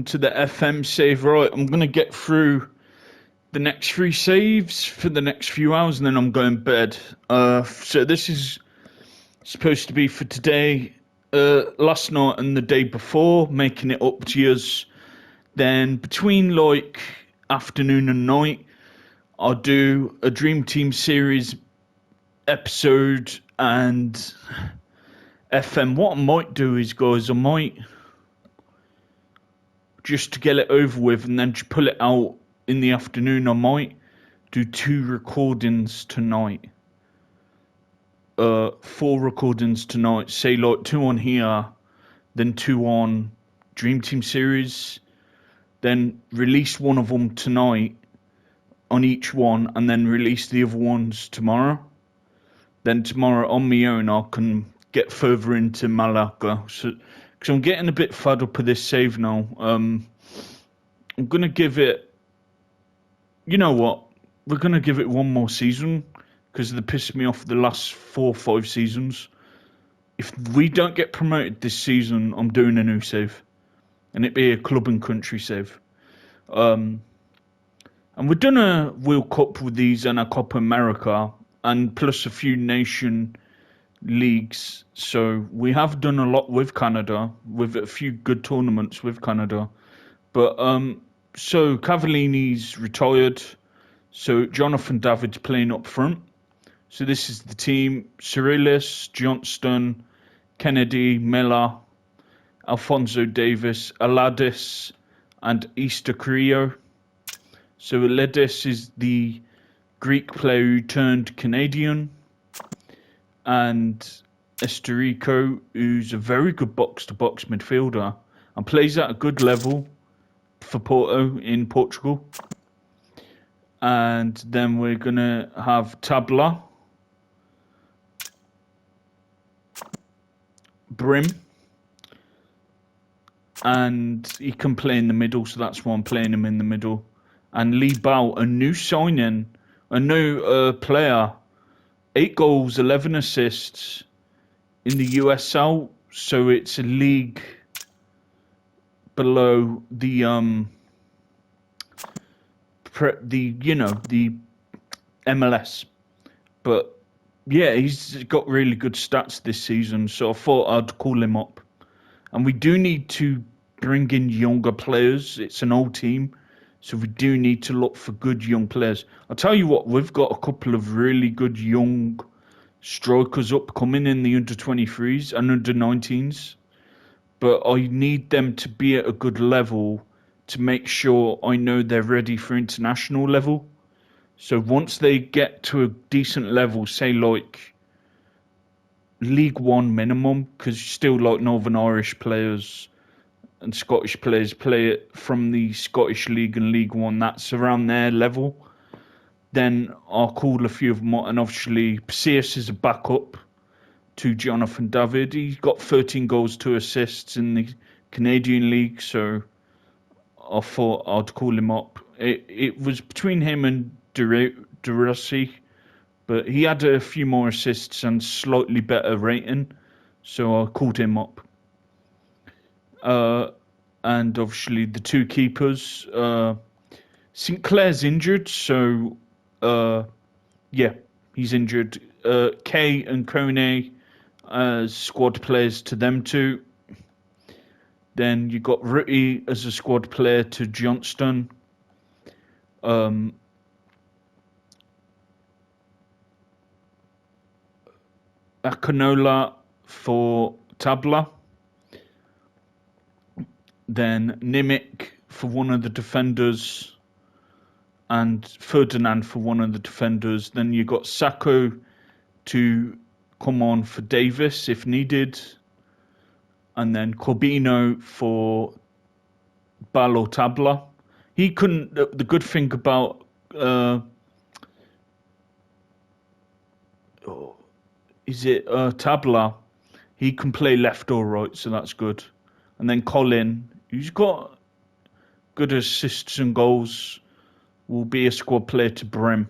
To the FM save. Right, I'm going to get through the next three saves for the next few hours and then I'm going to bed. So this is supposed to be for today, last night and the day before, making it up to yours. Then between like afternoon and night, I'll do a Dream Team series episode and FM. What I might do is, guys, I might just to get it over with and then just pull it out in the afternoon. I might do two recordings tonight. Four recordings tonight. Say like two on here, then two on Dream Team series. Then release one of them tonight on each one, and then release the other ones tomorrow. Then tomorrow on my own, I can get further into Malacca. So, because I'm getting a bit fed up with this save now. I'm gonna give it. You know what? We're gonna give it one more season because they pissed me off the last 4 or 5 seasons. If we don't get promoted this season, I'm doing a new save, and it'd be a club and country save. And we've done a World Cup with these and a Copa America, and plus a few nation leagues. So we have done a lot with Canada, with a few good tournaments with Canada. But so Cavallini's retired. So Jonathan David's playing up front. So this is the team: Cyrilis, Johnston, Kennedy, Miller, Alfonso Davis, Aladis, and Easter Carrillo. So Aladis is the Greek player who turned Canadian, and Esterico, who's a very good box-to-box midfielder and plays at a good level for Porto in Portugal. And then we're going to have Tabla, Brim, and he can play in the middle, so that's why I'm playing him in the middle. And Lee Bao, a new signing, a new player, 8 goals, 11 assists in the USL, so it's a league below the the MLS. But yeah, he's got really good stats this season, so I thought I'd call him up. And we do need to bring in younger players. It's an old team, so we do need to look for good young players. I'll tell you what, we've got a couple of really good young strikers upcoming in the under-23s and under-19s. But I need them to be at a good level to make sure I know they're ready for international level. So once they get to a decent level, say like League One minimum, because still like Northern Irish players and Scottish players play it from the Scottish League and League One, that's around their level. Then I'll call a few of them, and obviously Pierce is a backup to Jonathan David. He's got 13 goals, 2 assists in the Canadian League, so I thought I'd call him up. It was between him and Durasi, but he had a few more assists and slightly better rating, so I called him up. And obviously the two keepers. Sinclair's injured, so yeah, he's injured. Kay and Kone as squad players to them two. Then you got Rutti as a squad player to Johnston. Akinola for Tabla. Then Nimic for one of the defenders. And Ferdinand for one of the defenders. Then you got Sacco to come on for Davis if needed. And then Corbino for Balo Tabla. He couldn't. The good thing about Tabla, he can play left or right, so that's good. And then Colin, who's got good assists and goals, will be a squad player to Brim.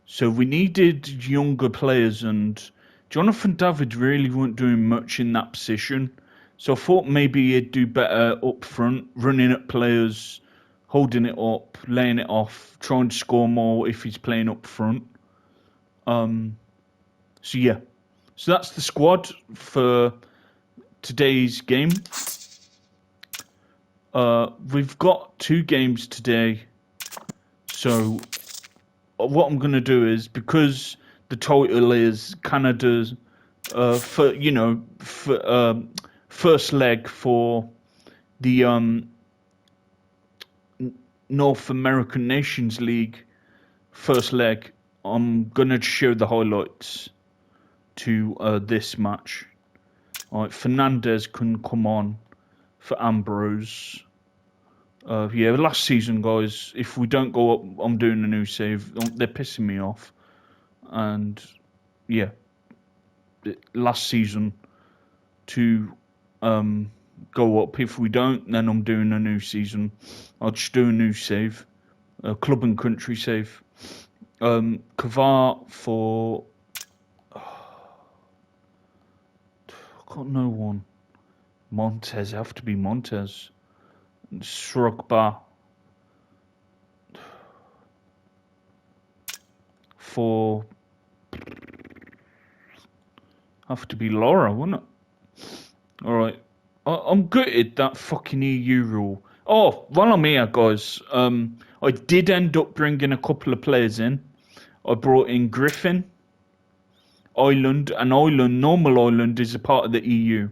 So we needed younger players, and Jonathan David really weren't doing much in that position. So I thought maybe he'd do better up front, running at players, holding it up, laying it off, trying to score more if he's playing up front. So yeah, so that's the squad for today's game. We've got 2 games today. So what I'm gonna do is, because the title is Canada's first leg for the North American Nations League first leg, I'm gonna show the highlights to this match. All right, Fernandez can come on for Ambrose. Yeah, last season, guys, if we don't go up, I'm doing a new save. They're pissing me off. And yeah, last season to go up. If we don't, then I'm doing a new season. I'll just do a new save, a club and country save. Kavar for... I got no one. Montez, have to be Montez. Srugba for... have to be Laura, wouldn't it? Alright. I'm gutted that fucking EU rule. Oh, while I'm here, guys, I did end up bringing a couple of players in. I brought in Griffin, Ireland, and Normal Ireland is a part of the EU.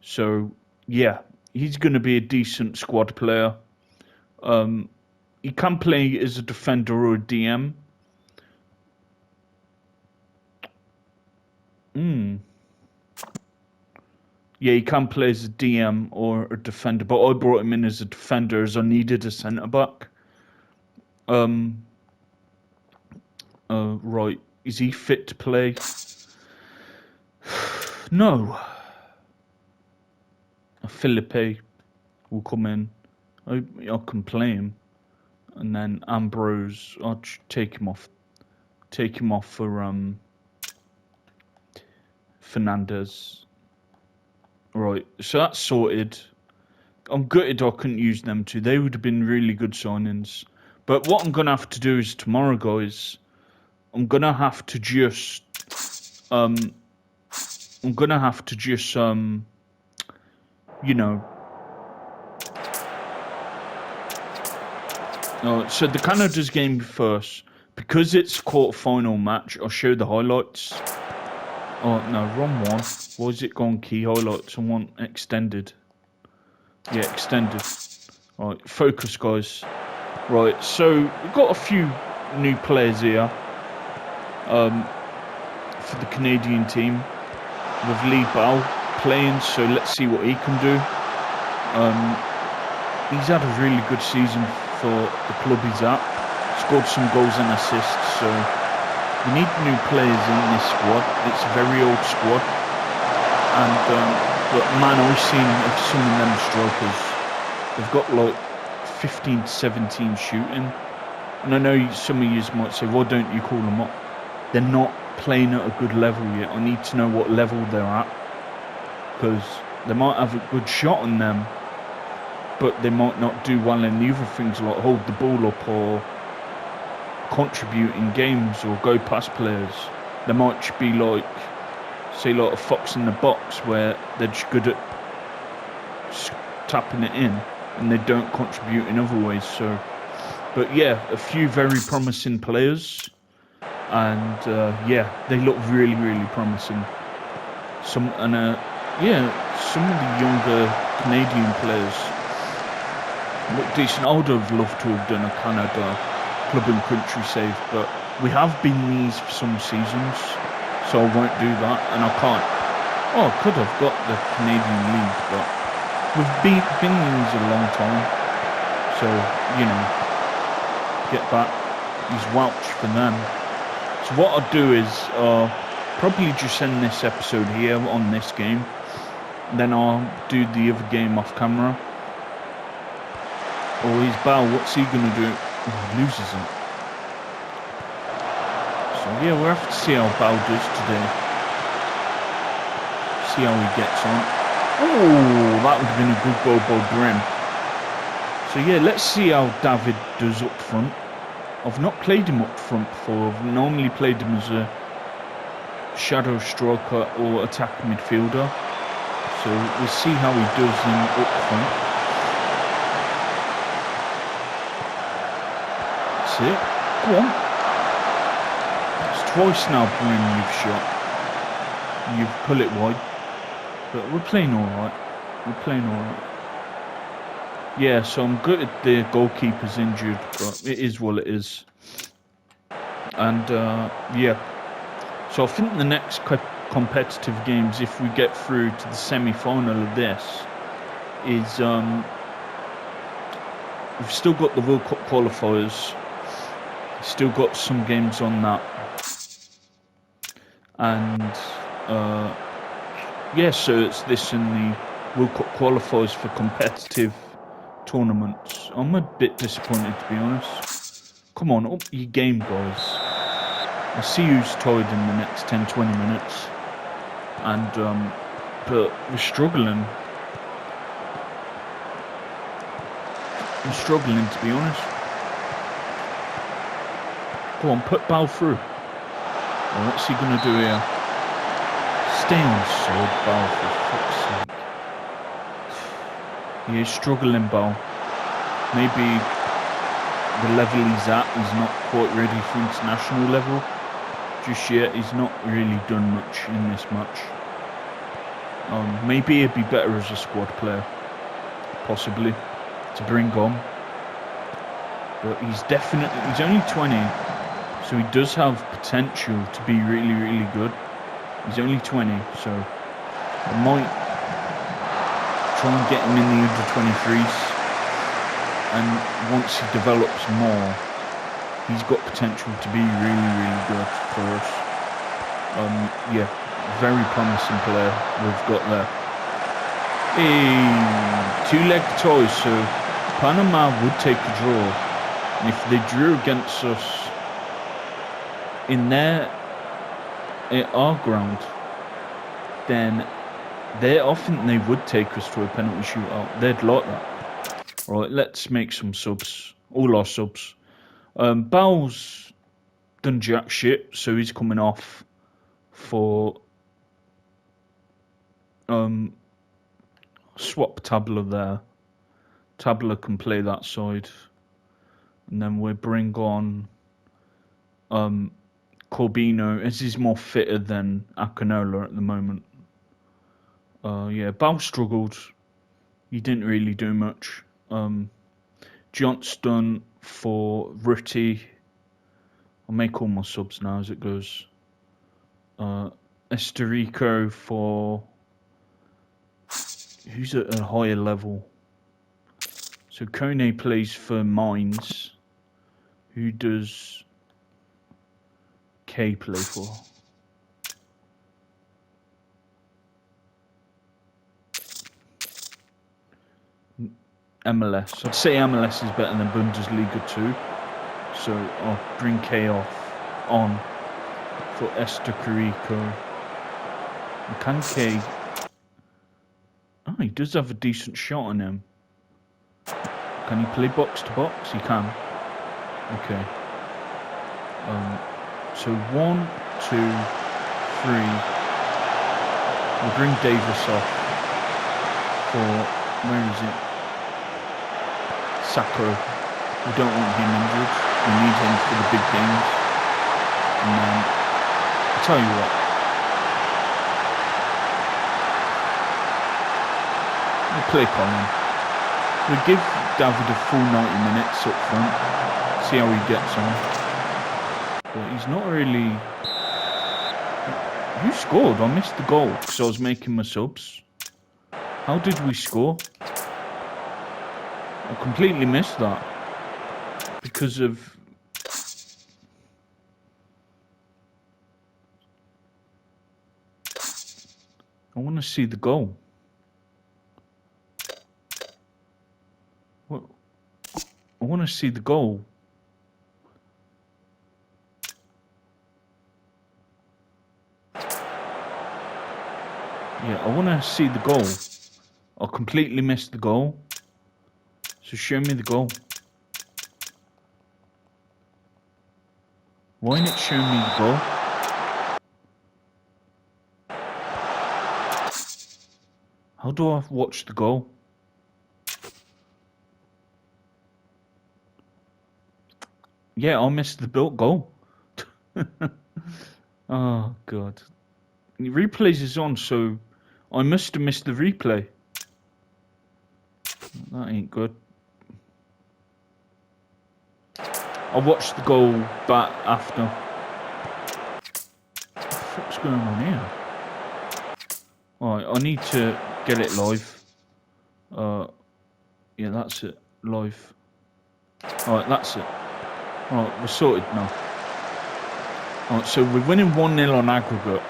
So, yeah, he's going to be a decent squad player. He can play as a defender or a DM. Yeah, he can play as a DM or a defender, but I brought him in as a defender as I needed a centre-back. Right. Is he fit to play? No. Philippe will come in. I can play him. And then Ambrose, I'll take him off. Take him off for Fernandez. Right, so that's sorted. I'm gutted I couldn't use them two. They would have been really good signings. But what I'm gonna have to do is tomorrow, guys, I'm gonna have to just you know. So the Canada's game first. Because it's quarter-final match, I'll show the highlights. Oh, no, wrong one. Why is it gone key highlights? I want extended. Yeah, extended. Right, focus, guys. Right, so we've got a few new players here for the Canadian team. With Lee Bao playing, so let's see what he can do. He's had a really good season for the club he's at. Scored some goals and assists, so we need new players in this squad. It's a very old squad. And, but man, I've seen some of them strikers. They've got like 15 to 17 shooting. And I know some of you might say, why don't you call them up? They're not playing at a good level yet. I need to know what level they're at. Because they might have a good shot on them, but they might not do well in the other things like hold the ball up or contribute in games or go past players. They might just be like, say, like a fox in the box where they're just good at tapping it in and they don't contribute in other ways. So, but yeah, a few very promising players, and yeah, they look really, really promising. Some of the younger Canadian players look decent. I would have loved to have done a Canada club and country save, but we have been these for some seasons, so I won't do that, and I can't. Oh, I could have got the Canadian League, but we've been these a long time, so, you know, get back. He's Welsh for them. So what I'll do is probably just end this episode here on this game, then I'll do the other game off camera. Oh, he's Bow, what's he gonna do? Oh, he loses it. So yeah, we'll have to see how Bow does today. See how he gets on. Oh, that would have been a good goal by Brim. So yeah, let's see how David does up front. I've not played him up front before. I've normally played him as a shadow striker or attack midfielder. So we'll see how he does in up front. That's it. Go on. It's twice now, Brim, you've shot. You've pulled it wide. But we're playing alright. We're playing alright. Yeah, so I'm good at the goalkeeper's injured, but it is what it is. And yeah. So I think the next competitive games, if we get through to the semi-final of this, is we've still got the World Cup qualifiers. Still got some games on that. And yeah, so it's this and the World Cup qualifiers for competitive tournaments. I'm a bit disappointed, to be honest. Come on, up your game, guys. I see who's tired in the next 10-20 minutes. And but we're struggling. We're struggling, to be honest. Go on, put Bal through. Oh, what's he gonna do here? Stay on side, Bal, for fuck's sake. He is struggling, Bal. Maybe the level he's at, he's not quite ready for international level just yet. He's not really done much in this match. Maybe he'd be better as a squad player, possibly, to bring on. But he's only 20, so he does have potential to be really, really good. He's only 20, so I might try and get him in the under-23s. And once he develops more, he's got potential to be really, really good for us. Yeah, very promising player we've got there. Hey, two-leg toys, so Panama would take a draw. And if they drew against us in our ground, then I think they would take us to a penalty shootout. They'd like that. Right, let's make some subs. All our subs. Bal's done jack shit, so he's coming off for swap Tabla there. Tabla can play that side. And then we bring on Corbino, as he's more fitter than Akinola at the moment. Yeah, Bal struggled. He didn't really do much. Johnston for Rutti. I'll make all my subs now as it goes. Esterico for who's at a higher level. So Kone plays for Mines. Who does K play for? MLS. I'd say MLS is better than Bundesliga 2. So I'll bring K on for Esterico. Can K... Oh, he does have a decent shot on him. Can he play box to box? He can. Okay. So 1, 2, 3. We'll bring Davis off for, where is it? Sacco. We don't want him injured. We need him for the big games. And then, I'll tell you what. We'll play Colin. We'll give David a full 90 minutes up front. See how he gets on. But he's not really... Who scored? I missed the goal because I was making my subs. How did we score? I completely missed that. Because of... I want to see the goal. What? I want to see the goal. Yeah, I want to see the goal. I completely missed the goal. So show me the goal. Why didn't it show me the goal? How do I watch the goal? Yeah, I missed the built goal. Oh, God. The replays is on, so I must have missed the replay. That ain't good. I'll watch the goal back after. What the fuck's going on here? Alright, I need to get it live. Yeah, that's it. Live. Alright, that's it. Alright, we're sorted now. Alright, so we're winning 1-0 on aggregate.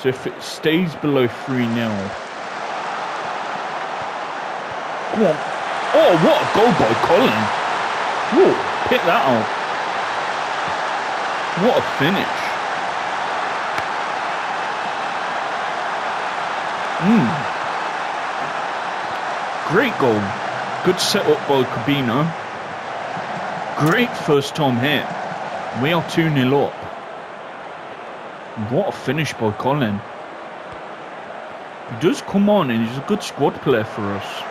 So if it stays below 3-0... Come on. Oh, what a goal by Colin. Whoa, pick that out. What a finish. Great goal. Good setup by Cabino. Great first time hit. We are 2-0 up. What a finish by Colin. He does come on and he's a good squad player for us.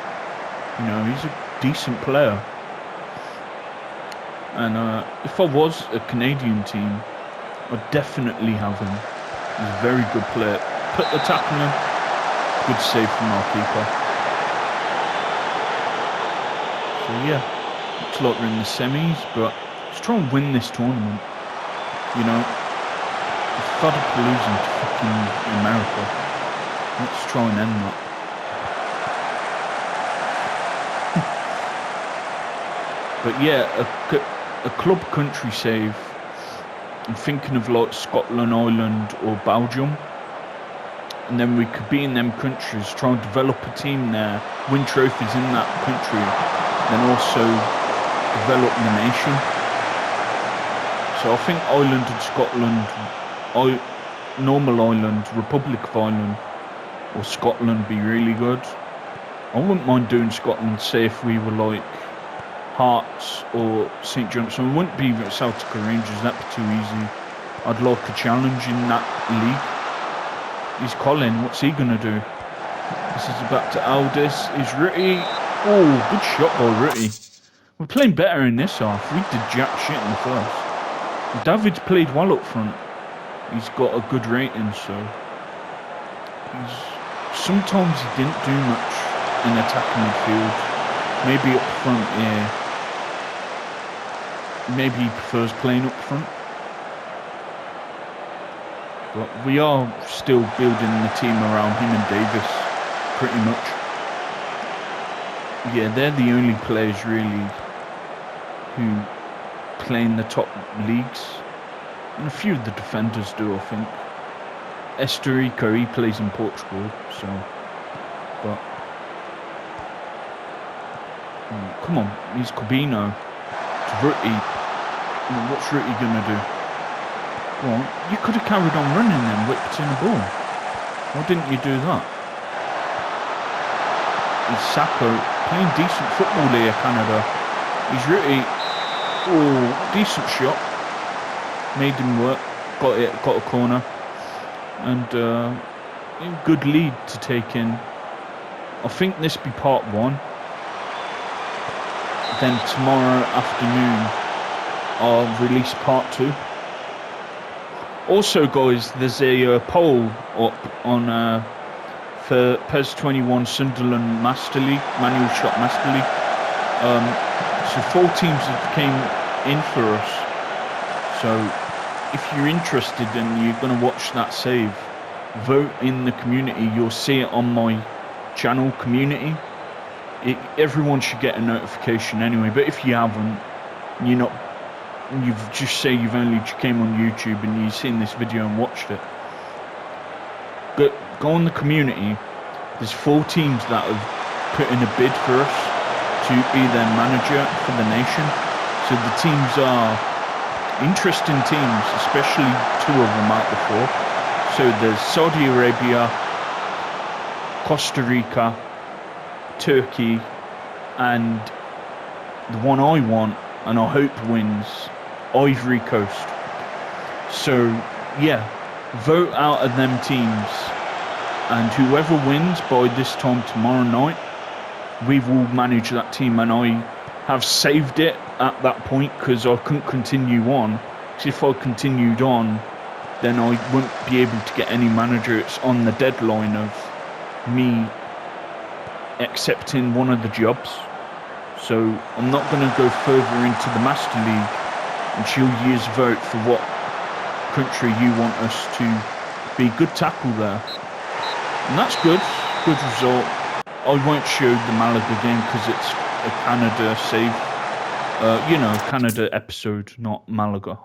You know, he's a decent player. And if I was a Canadian team, I'd definitely have him. He's a very good player. Put the tackle in. Good save from our keeper. So yeah, looks like we're in the semis, but let's try and win this tournament. You know, we're fed up losing to fucking America. Let's try and end that. But yeah, a club country save. I'm thinking of like Scotland, Ireland or Belgium. And then we could be in them countries, try and develop a team there, win trophies in that country, then also develop the nation. So I think Ireland and Scotland, normal Ireland, Republic of Ireland or Scotland be really good. I wouldn't mind doing Scotland, say if we were like Hearts or St Johnstone. It wouldn't be Celtic or Rangers, that'd be too easy. I'd like a challenge in that league. He's Colin, what's he gonna do? This is back to Aldis. Is Rutty? Oh, good shot by Rutty. We're playing better in this half. We did jack shit in the first. David's played well up front. He's got a good rating, so sometimes he didn't do much in attacking midfield. Maybe up front, yeah. Maybe he prefers playing up front. But we are still building the team around him and Davis, pretty much. Yeah, they're the only players really who play in the top leagues. And a few of the defenders do, I think. Rica, he plays in Portugal, so... But... come on, he's Cabino. It's Rutty. What's Rutty gonna do? Go on, you could have carried on running then, whipped in the ball. Why didn't you do that? He's Sacco, playing decent football here, Canada. He's Rutty. Oh, decent shot. Made him work. Got it, got a corner. And good lead to take in. I think this be part one. Then tomorrow afternoon I'll release part 2. Also guys, there's a poll up on for PES 21 Sunderland Master League, Manual Shot Master League. So 4 teams have came in for us. So if you're interested and you're going to watch that save, vote in the community. You'll see it on my channel community. Everyone should get a notification anyway, but if you haven't, you've just say you've only came on YouTube and you've seen this video and watched it. But go on the community. There's 4 teams that have put in a bid for us to be their manager for the nation. So the teams are interesting teams, especially 2 of them out of 4. So there's Saudi Arabia, Costa Rica, Turkey, and the one I want and I hope wins, Ivory Coast. So yeah, vote out of them teams, and whoever wins by this time tomorrow night, we will manage that team. And I have saved it at that point because I couldn't continue on. Because if I continued on, then I wouldn't be able to get any manager. It's on the deadline of me accepting one of the jobs. So I'm not going to go further into the Master League until you vote for what country you want us to be. Good tackle there. And that's good. Good result. I won't show the Malaga game because it's a Canada save. Canada episode, not Malaga.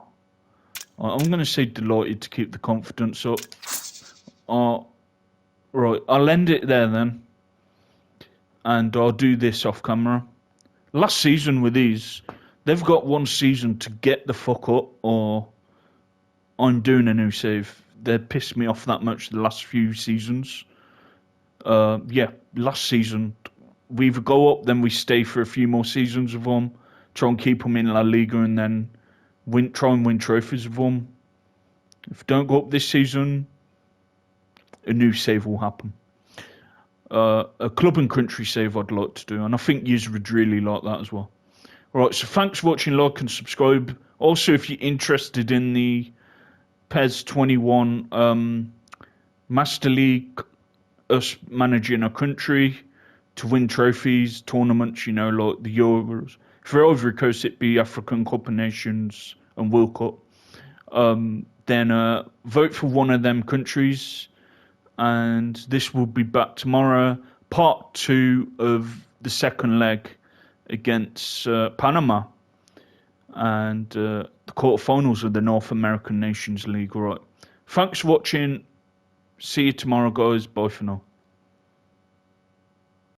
I'm going to say delighted to keep the confidence up. Right, I'll end it there then. And I'll do this off camera. Last season with these, they've got one season to get the fuck up or I'm doing a new save. They pissed me off that much the last few seasons. Last season, we either go up, then we stay for a few more seasons with them, try and keep them in La Liga, and then try and win trophies with them. If we don't go up this season, a new save will happen. A club and country save I'd like to do, and I think you would really like that as well. Alright, so thanks for watching, like and subscribe. Also, if you're interested in the PES 21 Master League, us managing a country to win trophies, tournaments, like the Euros. For Ivory Coast, it'd be African Cup of Nations and World Cup. Then vote for one of them countries. And this will be back tomorrow, part 2 of the second leg against Panama and the quarterfinals of the North American Nations League. All right. Thanks for watching. See you tomorrow, guys. Bye for now.